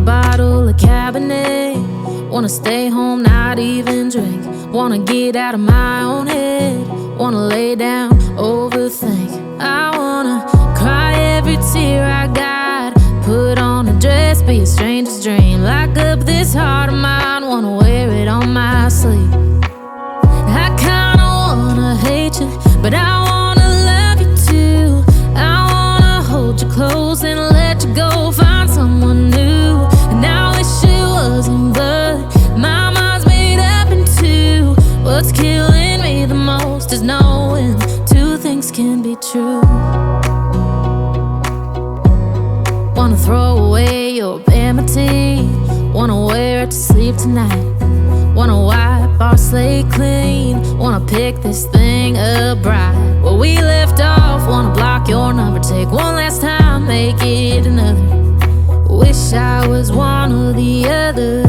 bottle of Cabernet. Wanna stay home, not even drink. Wanna get out of my own head. Wanna lay down, overthink. I wanna cry every tear I got. Put on a dress, be a stranger's dream. Lock up this heart of mine, wanna wear it on my sleeve. I kinda wanna hate you, but I wanna love you too. I wanna hold you close and let you go, find someone new. And I wish it wasn't, but my mind's made up in two. What's killing me the most is knowing two things can be true. Wanna throw away your vanity. Wanna wear it to sleep tonight. Wanna wipe our slate clean. Wanna pick this thing up right where we left off. Wanna block your number, take one last time, make it another. Wish I was one or the other.